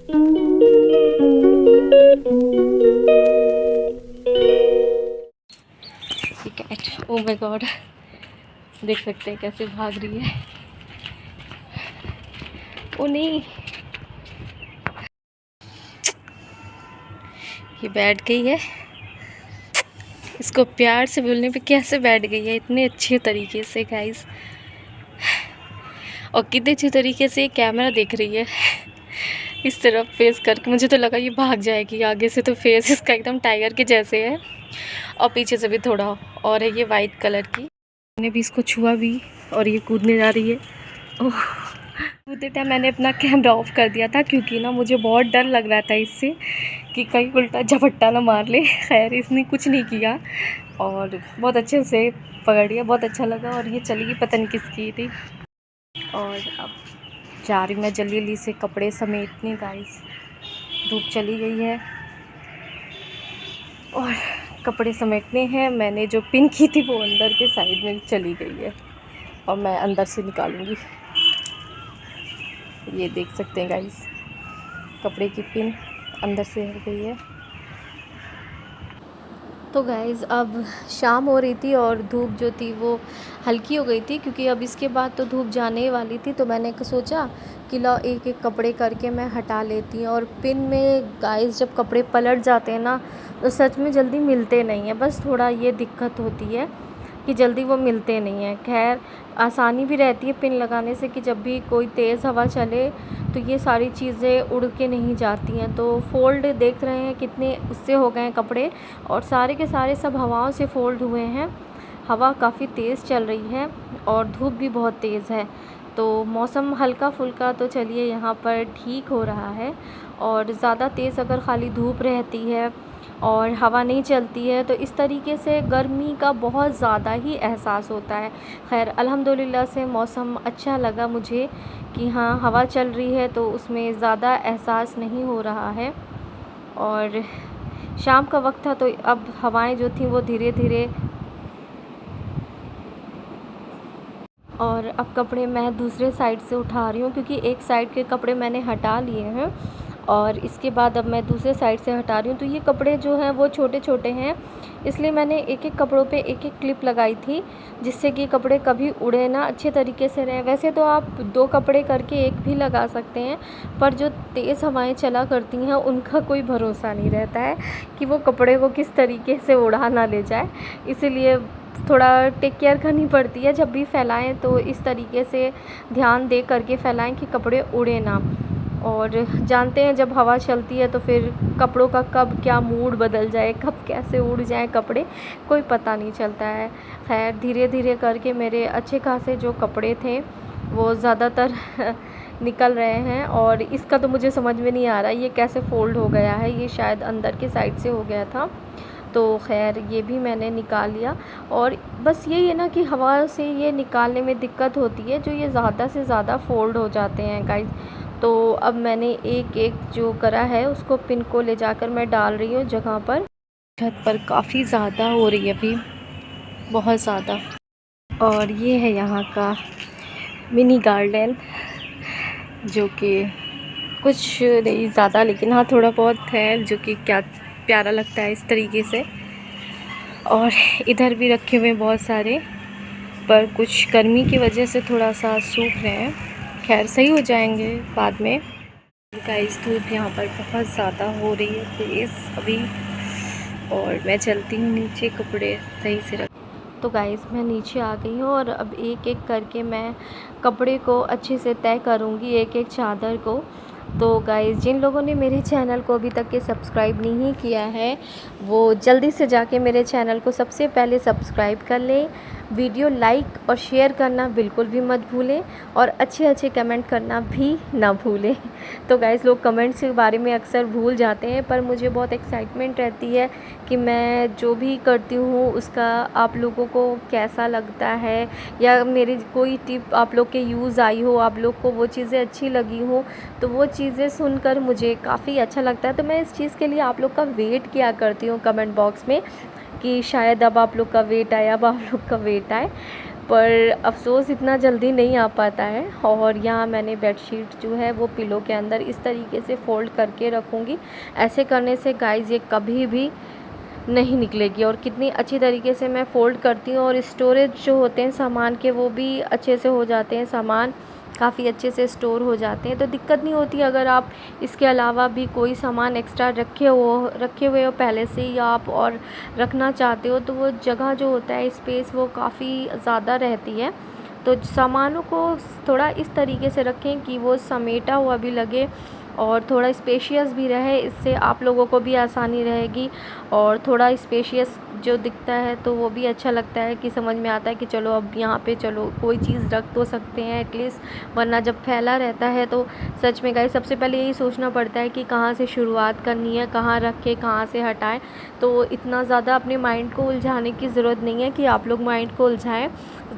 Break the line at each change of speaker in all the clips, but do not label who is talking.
Cat, oh my God, देख सकते हैं कैसे भाग रही है। ओ नहीं, ये बैठ गई है। इसको प्यार से बोलने पे कैसे बैठ गई है इतने अच्छे तरीके से गाइस, और कितने अच्छे तरीके से कैमरा देख रही है इस तरफ फेस करके। मुझे तो लगा ये भाग जाएगी आगे से, तो फेस इसका एकदम टाइगर के जैसे है, और पीछे से भी थोड़ा और है ये वाइट कलर की। मैंने भी इसको छुआ भी और ये कूदने जा रही है। ओह, कूदते टाइम मैंने अपना कैमरा ऑफ कर दिया था क्योंकि ना मुझे बहुत डर लग रहा था इससे कि कहीं उल्टा झपट्टा ना मार ले। खैर इसने कुछ नहीं किया और बहुत अच्छे से पकड़ लिया, बहुत अच्छा लगा। और ये चली गई, पता नहीं किसकी थी। और अब जा रही मैं जल्दी जल्दी से कपड़े समेटने गाइस, धूप चली गई है और कपड़े समेटने हैं। मैंने जो पिन की थी वो अंदर के साइड में चली गई है और मैं अंदर से निकालूंगी। ये देख सकते हैं गाइस, कपड़े की पिन अंदर से हट गई है। तो गाइज़ अब शाम हो रही थी और धूप जो थी वो हल्की हो गई थी, क्योंकि अब इसके बाद तो धूप जाने ही वाली थी। तो मैंने सोचा कि लो एक एक कपड़े करके मैं हटा लेती हूँ। और पिन में गाइज़ जब कपड़े पलट जाते हैं ना तो सच में जल्दी मिलते नहीं हैं, बस थोड़ा ये दिक्कत होती है कि जल्दी वो मिलते नहीं हैं। खैर आसानी भी रहती है पिन लगाने से कि जब भी कोई तेज़ हवा चले तो ये सारी चीज़ें उड़ के नहीं जाती हैं। तो फ़ोल्ड देख रहे हैं कितने उससे हो गए हैं कपड़े, और सारे के सारे सब हवाओं से फ़ोल्ड हुए हैं। हवा काफ़ी तेज़ चल रही है और धूप भी बहुत तेज़ है, तो मौसम हल्का फुल्का तो चलिए यहाँ पर ठीक हो रहा है। और ज़्यादा तेज़ अगर खाली धूप रहती है और हवा नहीं चलती है तो इस तरीके से गर्मी का बहुत ज़्यादा ही एहसास होता है। खैर अल्हम्दुलिल्लाह से मौसम अच्छा लगा मुझे कि हाँ हवा चल रही है तो उसमें ज़्यादा एहसास नहीं हो रहा है। और शाम का वक्त था तो अब हवाएं जो थी वो धीरे धीरे, और अब कपड़े मैं दूसरे साइड से उठा रही हूँ क्योंकि एक साइड के कपड़े मैंने हटा लिए हैं और इसके बाद अब मैं दूसरे साइड से हटा रही हूँ। तो ये कपड़े जो हैं वो छोटे छोटे हैं, इसलिए मैंने एक एक कपड़ों पे एक एक क्लिप लगाई थी जिससे कि कपड़े कभी उड़े ना, अच्छे तरीके से रहें। वैसे तो आप 2 कपड़े करके एक भी लगा सकते हैं, पर जो तेज़ हवाएं चला करती हैं उनका कोई भरोसा नहीं रहता है कि वो कपड़े को किस तरीके से उड़ा ना ले जाए। इसीलिए थोड़ा टेक केयर करनी पड़ती है जब भी फैलाएं तो इस तरीके से ध्यान दे करके फैलाएं कि कपड़े उड़े ना। और जानते हैं जब हवा चलती है तो फिर कपड़ों का कब क्या मूड बदल जाए, कब कैसे उड़ जाए कपड़े, कोई पता नहीं चलता है। खैर धीरे धीरे करके मेरे अच्छे खासे जो कपड़े थे वो ज़्यादातर निकल रहे हैं। और इसका तो मुझे समझ में नहीं आ रहा ये कैसे फ़ोल्ड हो गया है, ये शायद अंदर के साइड से हो गया था। तो खैर ये भी मैंने निकाल लिया। और बस यही है ना कि हवा से ये निकालने में दिक्कत होती है, जो ये ज़्यादा से ज़्यादा फ़ोल्ड हो जाते हैं गाइस। तो अब मैंने एक एक जो करा है उसको पिन को ले जाकर मैं डाल रही हूँ जगह पर। छत पर काफ़ी ज़्यादा हो रही है अभी, बहुत ज़्यादा। और ये है यहाँ का मिनी गार्डन, जो कि कुछ नहीं ज़्यादा लेकिन हाँ थोड़ा बहुत है, जो कि क्या प्यारा लगता है इस तरीके से। और इधर भी रखे हुए बहुत सारे, पर कुछ गर्मी की वजह से थोड़ा सा सूख रहे हैं। खैर सही हो जाएंगे बाद में। गाइस धूप यहाँ पर बहुत ज़्यादा हो रही है तेज़ अभी, और मैं चलती हूँ नीचे कपड़े सही से रख। तो गाइस मैं नीचे आ गई हूँ और अब एक एक करके मैं कपड़े को अच्छे से तय करूँगी, एक एक चादर को। तो गाइस जिन लोगों ने मेरे चैनल को अभी तक के सब्सक्राइब नहीं किया है वो जल्दी से जाके मेरे चैनल को सबसे पहले सब्सक्राइब कर लें। वीडियो लाइक और शेयर करना बिल्कुल भी मत भूलें, और अच्छे अच्छे कमेंट करना भी ना भूलें। तो गाइस लोग कमेंट्स के बारे में अक्सर भूल जाते हैं, पर मुझे बहुत एक्साइटमेंट रहती है कि मैं जो भी करती हूँ उसका आप लोगों को कैसा लगता है, या मेरी कोई टिप आप लोग के यूज़ आई हो, आप लोग को वो चीज़ें अच्छी लगी हो, तो वो चीज़ें सुनकर मुझे काफ़ी अच्छा लगता है। तो मैं इस चीज़ के लिए आप लोग का वेट किया करती हूँ कमेंट बॉक्स में कि शायद अब आप लोग का वेट आए, अब आप लोग का वेट आए। पर अफ़सोस इतना जल्दी नहीं आ पाता है। और यहाँ मैंने बेडशीट जो है वो पिलो के अंदर इस तरीके से फ़ोल्ड करके रखूँगी। ऐसे करने से गाइज़ ये कभी भी नहीं निकलेगी। और कितनी अच्छी तरीके से मैं फ़ोल्ड करती हूँ, और स्टोरेज जो होते हैं सामान के वो भी अच्छे से हो जाते हैं, सामान काफ़ी अच्छे से स्टोर हो जाते हैं, तो दिक्कत नहीं होती। अगर आप इसके अलावा भी कोई सामान एक्स्ट्रा रखे हुए हो पहले से, या आप और रखना चाहते हो, तो वो जगह जो होता है स्पेस वो काफ़ी ज़्यादा रहती है। तो सामानों को थोड़ा इस तरीके से रखें कि वो समेटा हुआ भी लगे और थोड़ा स्पेशियस भी रहे, इससे आप लोगों को भी आसानी रहेगी। और थोड़ा स्पेशियस जो दिखता है तो वो भी अच्छा लगता है, कि समझ में आता है कि चलो अब यहाँ पे चलो कोई चीज़ रख तो सकते हैं एटलीस्ट, वरना जब फैला रहता है तो सच में गाइस सबसे पहले यही सोचना पड़ता है कि कहाँ से शुरुआत करनी है, कहाँ रखें, कहाँ से हटाएं। तो इतना ज़्यादा अपने माइंड को उलझाने की ज़रूरत नहीं है कि आप लोग माइंड को उलझाएं।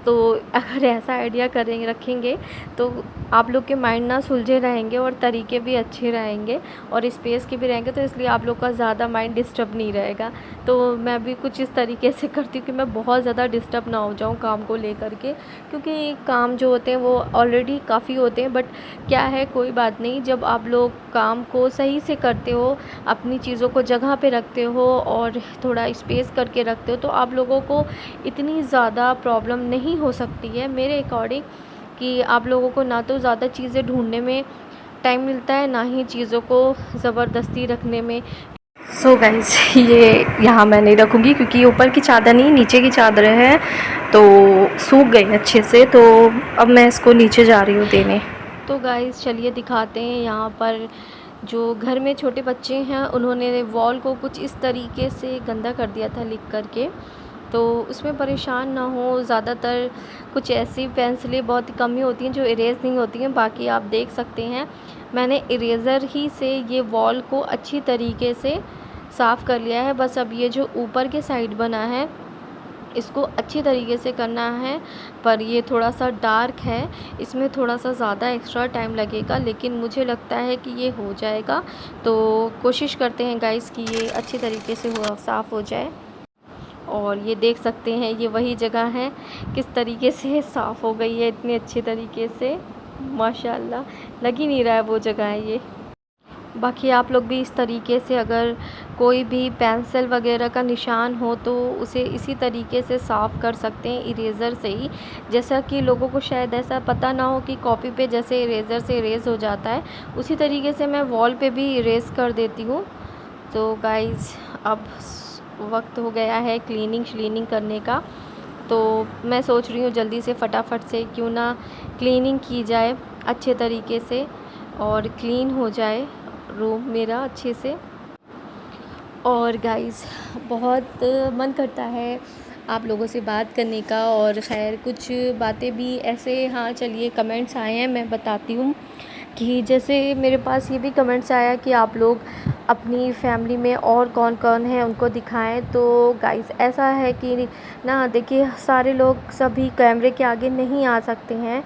तो अगर ऐसा आइडिया करेंगे रखेंगे तो आप लोग के माइंड ना सुलझे रहेंगे, और तरीके भी अच्छे रहेंगे, और स्पेस के भी रहेंगे, तो इसलिए आप लोग का ज़्यादा माइंड डिस्टर्ब नहीं रहेगा। तो मैं भी कुछ इस तरीके से करती हूँ कि मैं बहुत ज़्यादा डिस्टर्ब ना हो जाऊँ काम को लेकर के, क्योंकि काम जो होते हैं वो ऑलरेडी काफ़ी होते हैं। बट क्या है, कोई बात नहीं, जब आप लोग काम को सही से करते हो, अपनी चीज़ों को जगह पे रखते हो और थोड़ा स्पेस करके रखते हो, तो आप लोगों को इतनी ज़्यादा प्रॉब्लम नहीं हो सकती है मेरे अकॉर्डिंग, कि आप लोगों को ना तो ज़्यादा चीज़ें ढूंढने में टाइम मिलता है, ना ही चीज़ों को ज़बरदस्ती रखने में। सो गाइस ये यहाँ मैं नहीं रखूँगी, क्योंकि ऊपर की चादर नहीं, नीचे की चादर है, तो सूख गई अच्छे से, तो अब मैं इसको नीचे जा रही हूँ देने। तो गाइस चलिए दिखाते हैं, यहाँ पर जो घर में छोटे बच्चे हैं उन्होंने वॉल को कुछ इस तरीके से गंदा कर दिया था लिख करके, तो उसमें परेशान ना हो। ज़्यादातर कुछ ऐसी पेंसिलें बहुत ही कम ही होती हैं जो इरेज़ नहीं होती हैं, बाकी आप देख सकते हैं मैंने इरेज़र ही से ये वॉल को अच्छी तरीके से साफ़ कर लिया है। बस अब ये जो ऊपर के साइड बना है इसको अच्छी तरीके से करना है, पर ये थोड़ा सा डार्क है, इसमें थोड़ा सा ज़्यादा एक्स्ट्रा टाइम लगेगा, लेकिन मुझे लगता है कि ये हो जाएगा। तो कोशिश करते हैं गाइस कि ये अच्छी तरीके से साफ़ हो जाए। और ये देख सकते हैं ये वही जगह है, किस तरीके से साफ़ हो गई है इतने अच्छे तरीके से, माशाल्लाह लग ही नहीं रहा है वो जगह है ये। बाकी आप लोग भी इस तरीके से अगर कोई भी पेंसिल वगैरह का निशान हो तो उसे इसी तरीके से साफ़ कर सकते हैं इरेज़र से ही। जैसा कि लोगों को शायद ऐसा पता ना हो कि कॉपी पे जैसे इरेज़र से इरेज़ हो जाता है, उसी तरीके से मैं वॉल पे भी इरेज़ कर देती हूँ। तो गाइज़ अब वक्त हो गया है क्लीनिंग श्लीनिंग करने का, तो मैं सोच रही हूँ जल्दी से फटाफट से क्यों ना क्लीनिंग की जाए अच्छे तरीके से, और क्लीन हो जाए रूम मेरा अच्छे से। और गाइस बहुत मन करता है आप लोगों से बात करने का, और ख़ैर कुछ बातें भी ऐसे, हाँ चलिए कमेंट्स आए हैं मैं बताती हूँ। कि जैसे मेरे पास ये भी कमेंट्स आया कि आप लोग अपनी फैमिली में और कौन कौन है उनको दिखाएं। तो गाइस ऐसा है कि ना देखिए, सारे लोग सभी कैमरे के आगे नहीं आ सकते हैं।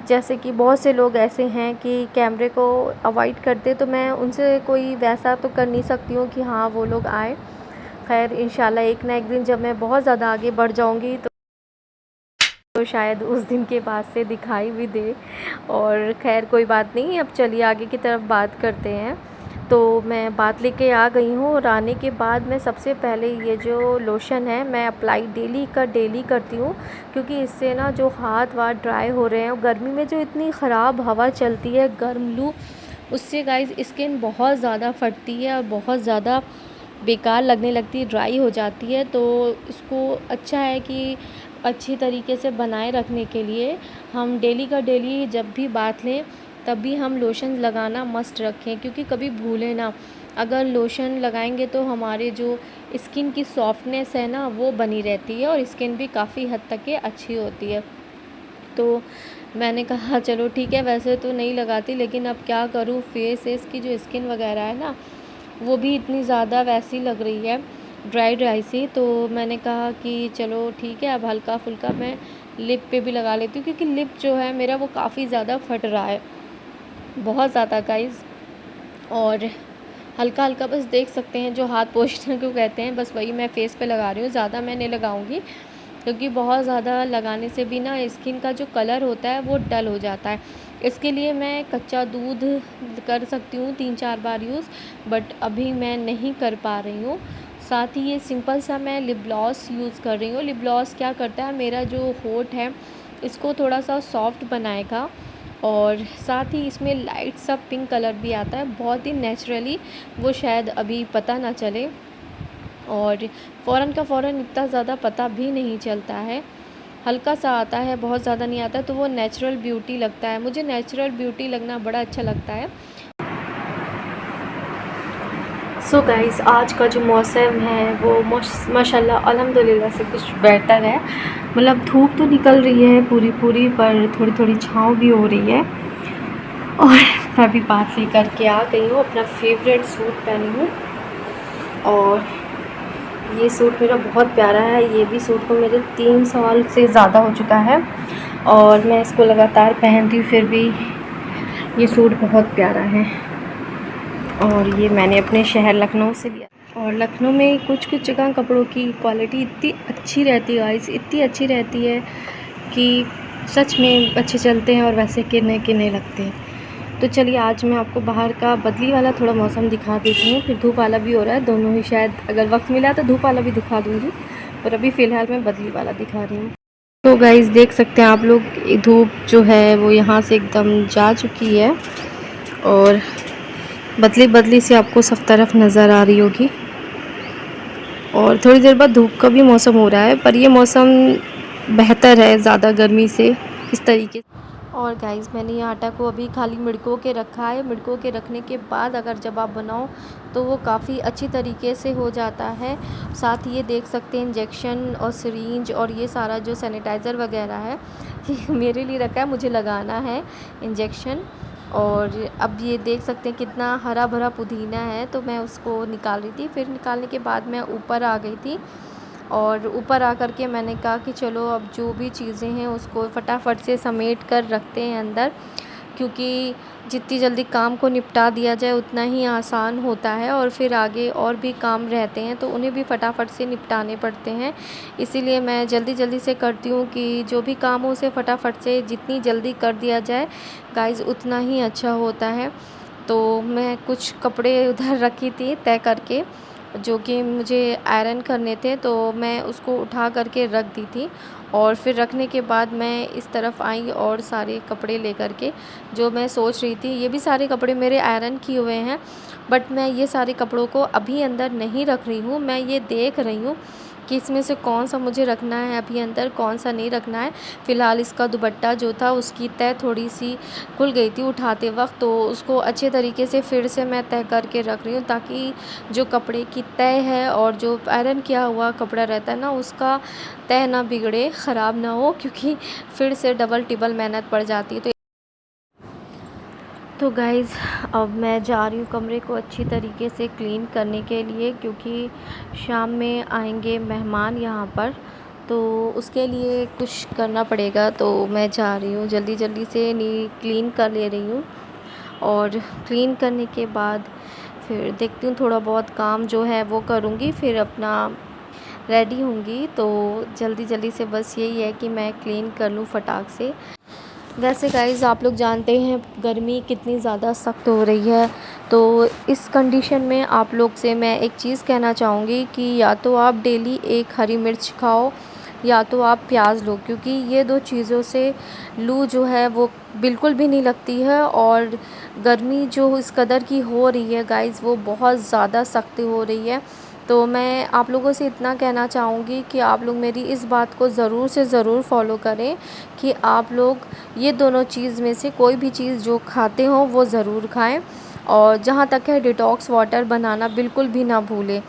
जैसे कि बहुत से लोग ऐसे हैं कि कैमरे को अवॉइड करते, तो मैं उनसे कोई वैसा तो कर नहीं सकती हूँ कि हाँ वो लोग आए। खैर इंशाल्लाह एक ना एक दिन जब मैं बहुत ज़्यादा आगे बढ़ जाऊँगी तो शायद उस दिन के बाद से दिखाई भी दे। और खैर कोई बात नहीं, अब चलिए आगे की तरफ बात करते हैं। तो मैं बात लेके आ गई हूँ, और आने के बाद मैं सबसे पहले ये जो लोशन है मैं अप्लाई डेली करती हूँ, क्योंकि इससे ना जो हाथ वाथ ड्राई हो रहे हैं, और गर्मी में जो इतनी ख़राब हवा चलती है गर्म लू, उससे गाइस स्किन बहुत ज़्यादा फटती है और बहुत ज़्यादा बेकार लगने लगती है, ड्राई हो जाती है। तो इसको अच्छा है कि अच्छी तरीके से बनाए रखने के लिए हम डेली का डेली जब भी बात लें तब भी हम लोशन लगाना मस्ट रखें, क्योंकि कभी भूलें ना, अगर लोशन लगाएंगे तो हमारे जो स्किन की सॉफ्टनेस है ना वो बनी रहती है, और स्किन भी काफ़ी हद तक के अच्छी होती है। तो मैंने कहा चलो ठीक है, वैसे तो नहीं लगाती, लेकिन अब क्या करूँ, फेस की जो स्किन वगैरह है ना वो भी इतनी ज़्यादा वैसी लग रही है, ड्राई सी। तो मैंने कहा कि चलो ठीक है, अब हल्का फुल्का मैं लिप पे भी लगा लेती हूँ, क्योंकि लिप जो है मेरा वो काफ़ी ज़्यादा फट रहा है, बहुत ज़्यादा गाइस। और हल्का हल्का बस देख सकते हैं जो हाथ पोछने को कहते हैं, बस वही मैं फ़ेस पे लगा रही हूँ, ज़्यादा मैं नहीं लगाऊँगी। क्योंकि बहुत ज़्यादा लगाने से भी ना स्किन का जो कलर होता है वो डल हो जाता है। इसके लिए मैं कच्चा दूध कर सकती हूँ 3-4 बार यूज़, बट अभी मैं नहीं कर पा रही हूँ। साथ ही ये सिंपल सा मैं लिप ग्लॉस यूज़ कर रही हूँ। लिप ग्लॉस क्या करता है, मेरा जो होंठ है इसको थोड़ा सा सॉफ्ट बनाएगा, और साथ ही इसमें लाइट सा पिंक कलर भी आता है, बहुत ही नेचुरली, वो शायद अभी पता ना चले, और फ़ौरन का फ़ौरन इतना ज़्यादा पता भी नहीं चलता है, हल्का सा आता है, बहुत ज़्यादा नहीं आता, तो वो नेचुरल ब्यूटी लगता है। मुझे नेचुरल ब्यूटी लगना बड़ा अच्छा लगता है। सो गाइस, आज का जो मौसम है वो माशाल्लाह अल्हम्दुलिल्लाह से कुछ बेटर है। मतलब धूप तो निकल रही है पूरी पूरी, पर थोड़ी थोड़ी छाँव भी हो रही है। और मैं अभी बात लेकर के आ गई हूँ, अपना फेवरेट सूट पहनी हूँ, और ये सूट मेरा बहुत प्यारा है। ये भी सूट को मेरे 3 साल से ज़्यादा हो चुका है, और मैं इसको लगातार पहनती हूँ, फिर भी ये सूट बहुत प्यारा है। और ये मैंने अपने शहर लखनऊ से लिया, और लखनऊ में कुछ कुछ जगह कपड़ों की क्वालिटी इतनी अच्छी रहती है गाइस, इतनी अच्छी रहती है कि सच में अच्छे चलते हैं और वैसे किरने किरने लगते हैं। तो चलिए, आज मैं आपको बाहर का बदली वाला थोड़ा मौसम दिखा देती हूँ, फिर धूप वाला भी हो रहा है, दोनों ही। शायद अगर वक्त मिला तो धूप वाला भी दिखा दूँगी, पर अभी फ़िलहाल मैं बदली वाला दिखा रही हूँ। तो गाइस, देख सकते हैं आप लोग, धूप जो है वो यहाँ से एकदम जा चुकी है, और बदली बदली से आपको सब तरफ नज़र आ रही होगी, और थोड़ी देर बाद धूप का भी मौसम हो रहा है, पर ये मौसम बेहतर है ज़्यादा गर्मी से, इस तरीके। और गाइस, मैंने ये आटा को अभी खाली मिड़को के रखा है। मिड़को के रखने के बाद अगर जब आप बनाओ तो वो काफ़ी अच्छी तरीके से हो जाता है। साथ ही ये देख सकते हैं इंजेक्शन और सिरिंज और ये सारा जो सैनिटाइज़र वगैरह है ये मेरे लिए रखा है, मुझे लगाना है इंजेक्शन। और अब ये देख सकते हैं कितना हरा भरा पुदीना है, तो मैं उसको निकाल रही थी। फिर निकालने के बाद मैं ऊपर आ गई थी, और ऊपर आकर के मैंने कहा कि चलो अब जो भी चीज़ें हैं उसको फटाफट से समेट कर रखते हैं अंदर, क्योंकि जितनी जल्दी काम को निपटा दिया जाए उतना ही आसान होता है, और फिर आगे और भी काम रहते हैं तो उन्हें भी फटाफट से निपटाने पड़ते हैं। इसीलिए मैं जल्दी जल्दी से करती हूँ कि जो भी काम हो उसे फटाफट से जितनी जल्दी कर दिया जाए गाइज़, उतना ही अच्छा होता है। तो मैं कुछ कपड़े उधर रखी थी तय करके, जो कि मुझे आयरन करने थे, तो मैं उसको उठा करके रख दी थी, और फिर रखने के बाद मैं इस तरफ आई और सारे कपड़े लेकर के, जो मैं सोच रही थी, ये भी सारे कपड़े मेरे आयरन किए हुए हैं, बट मैं ये सारे कपड़ों को अभी अंदर नहीं रख रही हूँ। मैं ये देख रही हूँ कि इसमें से कौन सा मुझे रखना है अभी अंदर, कौन सा नहीं रखना है। फ़िलहाल इसका दुपट्टा जो था उसकी तय थोड़ी सी खुल गई थी उठाते वक्त, तो उसको अच्छे तरीके से फिर से मैं तय करके रख रही हूँ, ताकि जो कपड़े की तय है और जो आयरन किया हुआ कपड़ा रहता है ना, उसका तय ना बिगड़े, ख़राब ना हो, क्योंकि फिर से डबल टिबल मेहनत पड़ जाती है। तो गाइज़, अब मैं जा रही हूँ कमरे को अच्छी तरीके से क्लीन करने के लिए, क्योंकि शाम में आएंगे मेहमान यहाँ पर, तो उसके लिए कुछ करना पड़ेगा। तो मैं जा रही हूँ जल्दी जल्दी से क्लीन कर ले रही हूँ, और क्लीन करने के बाद फिर देखती हूँ, थोड़ा बहुत काम जो है वो करूँगी, फिर अपना रेडी होंगी। तो जल्दी जल्दी से बस यही है कि मैं क्लीन कर लूँ फटाक से। वैसे गाइज़, आप लोग जानते हैं गर्मी कितनी ज़्यादा सख्त हो रही है, तो इस कंडीशन में आप लोग से मैं एक चीज़ कहना चाहूँगी कि या तो आप डेली एक हरी मिर्च खाओ, या तो आप प्याज लो, क्योंकि ये 2 चीज़ों से लू जो है वो बिल्कुल भी नहीं लगती है, और गर्मी जो इस कदर की हो रही है गाइज़, वो बहुत ज़्यादा सख्त हो रही है। तो मैं आप लोगों से इतना कहना चाहूँगी कि आप लोग मेरी इस बात को ज़रूर से ज़रूर फ़ॉलो करें, कि आप लोग ये दोनों चीज़ में से कोई भी चीज़ जो खाते हो वो ज़रूर खाएं, और जहाँ तक है डिटॉक्स वाटर बनाना बिल्कुल भी ना भूलें।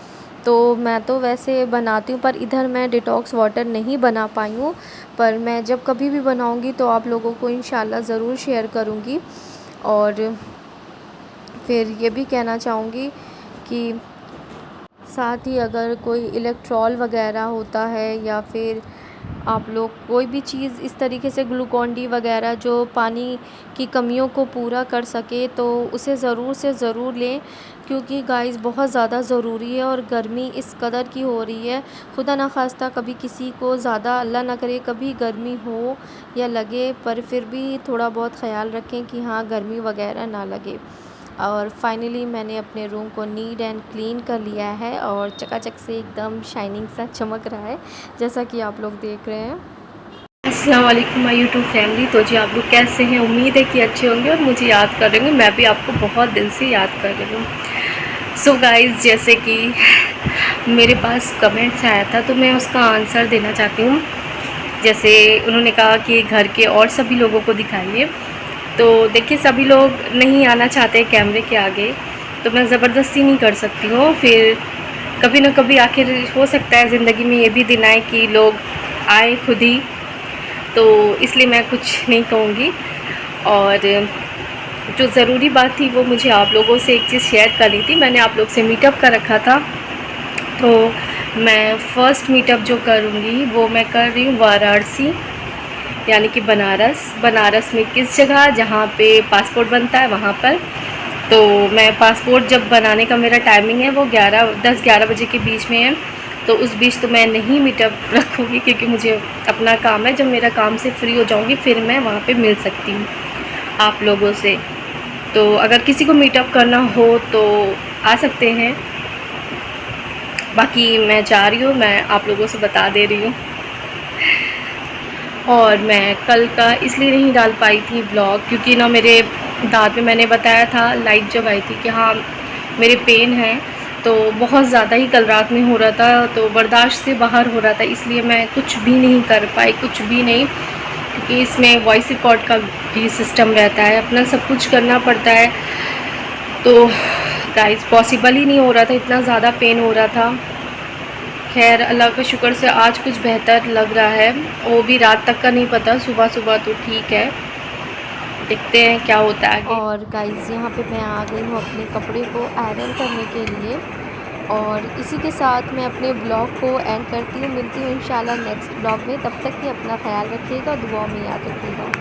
तो मैं तो वैसे बनाती हूँ, पर इधर मैं डिटॉक्स वाटर नहीं बना पाई हूँ, पर मैं जब कभी भी बनाऊँगी तो आप लोगों को इंशाल्लाह ज़रूर शेयर करूँगी। और फिर ये भी कहना चाहूँगी कि साथ ही अगर कोई इलेक्ट्रॉल वगैरह होता है, या फिर आप लोग कोई भी चीज़ इस तरीके से ग्लूकॉन डी वगैरह जो पानी की कमियों को पूरा कर सके तो उसे ज़रूर से ज़रूर लें, क्योंकि गाइस बहुत ज़्यादा ज़रूरी है और गर्मी इस कदर की हो रही है। खुदा ना खास्ता कभी किसी को ज़्यादा, अल्लाह ना करे कभी गर्मी हो या लगे, पर फिर भी थोड़ा बहुत ख़्याल रखें कि हाँ गर्मी वगैरह ना लगे। और फाइनली मैंने अपने रूम को नीट एंड क्लीन कर लिया है और चकाचक से एकदम शाइनिंग सा चमक रहा है, जैसा कि आप लोग देख रहे हैं। अस्सलाम वालेकुम माय यूट्यूब फैमिली। तो जी आप लोग कैसे हैं? उम्मीद है कि अच्छे होंगे और मुझे याद कर रहे होंगे। मैं भी आपको बहुत दिल से याद कर रही हूँ। सो गाइस, जैसे कि मेरे पास कमेंट्स आया था तो मैं उसका आंसर देना चाहती हूँ। जैसे उन्होंने कहा कि घर के और सभी लोगों को दिखाइए, तो देखिए सभी लोग नहीं आना चाहते कैमरे के आगे, तो मैं ज़बरदस्ती नहीं कर सकती हूँ। फिर कभी ना कभी आखिर हो सकता है ज़िंदगी में ये भी दिन आए कि लोग आए खुद ही, तो इसलिए मैं कुछ नहीं कहूँगी। और जो ज़रूरी बात थी वो मुझे आप लोगों से एक चीज़ शेयर करनी थी। मैंने आप लोग से मीटअप का रखा था, तो मैं फ़र्स्ट मीटअप जो करूँगी वो मैं कर रही हूँ वाराणसी, यानी कि बनारस। बनारस में किस जगह, जहाँ पे पासपोर्ट बनता है वहाँ पर। तो मैं पासपोर्ट जब बनाने का मेरा टाइमिंग है वो 10-11 बजे के बीच में है, तो उस बीच तो मैं नहीं मीटअप रखूँगी, क्योंकि मुझे अपना काम है। जब मेरा काम से फ्री हो जाऊँगी फिर मैं वहाँ पे मिल सकती हूँ आप लोगों से। तो अगर किसी को मीटअप करना हो तो आ सकते हैं। बाकी मैं जा रही हूँ, मैं आप लोगों से बता दे रही हूँ। और मैं कल का इसलिए नहीं डाल पाई थी ब्लॉग, क्योंकि ना मेरे दांत में मैंने बताया था लाइट जब आई थी कि हाँ मेरे पेन है, तो बहुत ज़्यादा ही कल रात में हो रहा था, तो बर्दाश्त से बाहर हो रहा था, इसलिए मैं कुछ भी नहीं कर पाई, कुछ भी नहीं। क्योंकि इसमें वॉइस रिकॉर्ड का भी सिस्टम रहता है, अपना सब कुछ करना पड़ता है, तो गाइस पॉसिबल ही नहीं हो रहा था, इतना ज़्यादा पेन हो रहा था। खैर अल्लाह का शुक्र से आज कुछ बेहतर लग रहा है, वो भी रात तक का नहीं पता, सुबह सुबह तो ठीक है, देखते हैं क्या होता है आगे। और गाइस यहाँ पे मैं आ गई हूँ अपने कपड़े को आयरन करने के लिए, और इसी के साथ मैं अपने ब्लॉग को एंड करती हूँ। मिलती हूँ इंशाल्लाह नेक्स्ट ब्लॉग में, तब तक कि अपना ख्याल रखिएगा, दुआओं में याद रखिएगा।